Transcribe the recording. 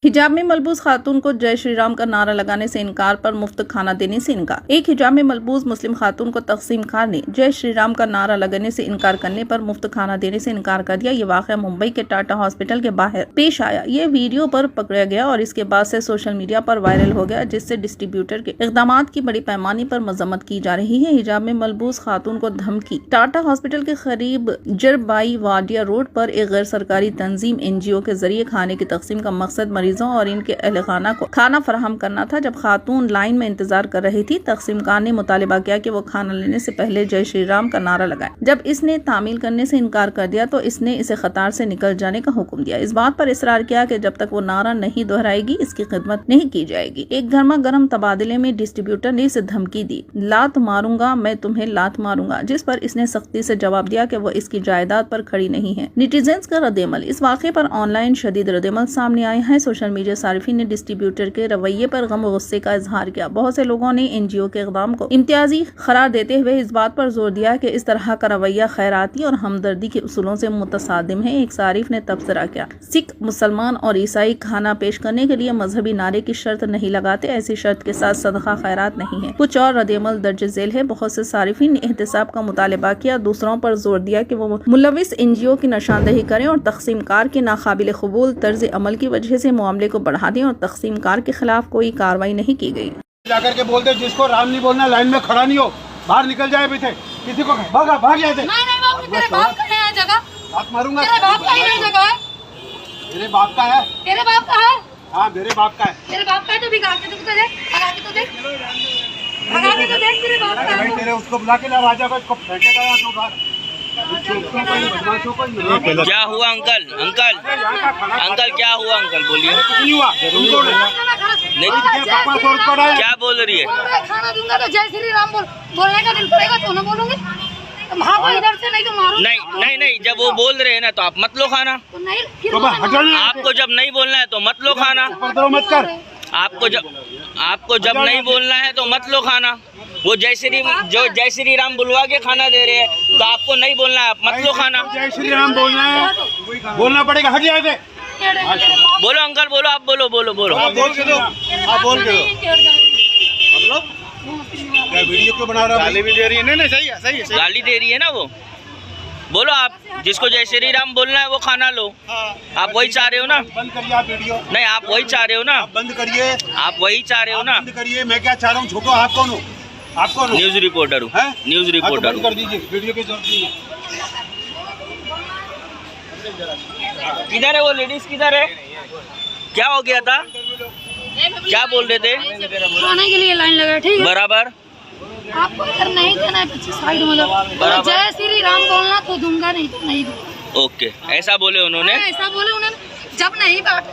हिजाब में मलबूस खातून को जय श्री राम का नारा लगाने से इनकार पर मुफ्त खाना देने से इनकार। एक हिजाब में मलबूस मुस्लिम खातून को तकसीम खार ने जय श्री राम का नारा लगाने से इनकार करने पर मुफ्त खाना देने से इनकार कर दिया। ये वाक़या मुंबई के टाटा हॉस्पिटल के बाहर पेश आया। ये वीडियो पर पकड़ा गया और इसके बाद से सोशल मीडिया पर वायरल हो गया, जिससे डिस्ट्रीब्यूटर के इक़दामात की बड़ी पैमाने पर मजम्मत की जा रही है। हिजाब में मलबूस खातून को धमकी। टाटा हॉस्पिटल के करीब जरबाई वाडिया रोड पर एक गैर सरकारी तंजीम NGO के जरिए खाने की तकसीम का मकसद मरीजों और इनके अहल खाना को खाना फराहम करना था। जब खातून लाइन में इंतजार कर रही थी, तकसीमकार ने मुतालिबा किया कि वो खाना लेने से पहले जय श्री राम का नारा लगाए। जब इसने तामील करने से इनकार कर दिया तो इसने इसे कतार से निकल जाने का हुक्म दिया। इस बात पर इसरार किया कि जब तक वो नारा नहीं दोहराएगी इसकी खिदमत नहीं की जाएगी। एक गर्मा गर्म तबादले में डिस्ट्रीब्यूटर ने इसे धमकी दी, लात मारूंगा मैं तुम्हें लात मारूंगा, जिस पर इसने सख्ती से जवाब दिया कि वो इसकी जायदाद पर खड़ी नहीं है। नेटिजन्स का रद्द-ए-अमल। इस वाक़े पर ऑनलाइन शदीद रद्द-ए-अमल सामने आए हैं। सोशल मीडिया सारिफीन ने डिस्ट्रीब्यूटर के रवैये पर गम और गुस्से का इजहार किया। बहुत से लोगों ने NGO के इक़दाम को इम्तियाजी करार देते हुए इस बात पर जोर दिया कि इस तरह का रवैया खैराती और हमदर्दी के उसूलों से मुतसादिम है। एक सारिफ ने तबसरा किया, सिख, मुसलमान और ईसाई खाना पेश करने के लिए मजहबी नारे की शर्त नहीं लगाते, ऐसी शर्त के साथ सदका खैरात नहीं है। कुछ और रद्द-ए-अमल दर्ज झेल है। बहुत से सारिफीन ने एहतिसाब का मुतालबा किया, दूसरों पर जोर दिया कि वो मुलविस NGO की निशानदेही करें और तकसीमकार की नाकाबिल कबूल तर्ज अमल की वजह से मामले को बढ़ा दें और तकसीमकार के खिलाफ कोई कार्रवाई नहीं की गई। जाकर के बोलते जिसको राम नहीं बोलना लाइन में खड़ा नहीं हो, बाहर निकल जाए पीछे, किसी को भागा भाग जाते। नहीं बाबू, तेरे बाप का है जगह, बात मारूंगा। तेरे बाप का ही जगह है। मेरे बाप का है। तेरे बाप का है? हाँ मेरे बाप का है। तेरे बाप का है तो भिगा के तो देख, भगा के तो देख, भगा के तो देख, तेरे बाप का है। तेरे उसको बुला के ला, राजा को इसको फेंकेगा या तो बाहर। क्या हुआ अंकल? अंकल क्या हुआ अंकल? बोलिए। कुछ नहीं हुआ। नहीं क्या बोल रही है? खाना दूंगा तो जय श्री राम बोलने का दिल करेगा तो ना बोलूंगी। भागो इधर से, नहीं तो मारूंगी। नहीं जब वो बोल रहे हैं ना तो आप मत लो खाना। तो नहीं, आपको जब नहीं बोलना है तो मत लो खाना। मत कर। आपको जब नहीं बोलना है तो मत लो खाना। वो जय श्री राम बुलवा के खाना दे रहे हैं तो आपको नहीं बोलना है, आप मत लो खाना। जय श्री राम बोलना है, बोलना पड़ेगा। हट जाए। बोलो अंकल, बोलो, आप बोलो। आप बोल के दो। क्या वीडियो क्यों बना रहा है? गाली भी दे रही है। नहीं सही है। गाली दे रही है ना वो। बोलो आप, जिसको जय श्री राम बोलना है वो खाना लो। आप वही चाह रहे हो ना? बंद करिए आप वीडियो। नहीं, आप वही चाह रहे हो ना? बंद करिए। आप वही चाह रहे हो ना? बंद करिए। मैं क्या चाह रहा हूँ? छोटो आप कौन हो? आप कौन हो? न्यूज रिपोर्टर हूँ। News reporter. बंद कर दीजिए वीडियो की जरूरत नहीं है। किधर है वो लेडीज? किधर है? क्या हो गया था? क्या बोल रहे थे? खाने के लिए लाइन लगा, ठीक है बराबर। आपको इधर नहीं देना है, पीछे साइड में जाओ। जय श्री राम बोलना तो दूंगा, नहीं तो नहीं दूंगा। ओके, ऐसा बोले उन्होंने? ऐसा बोले उन्होंने। जब नहीं बात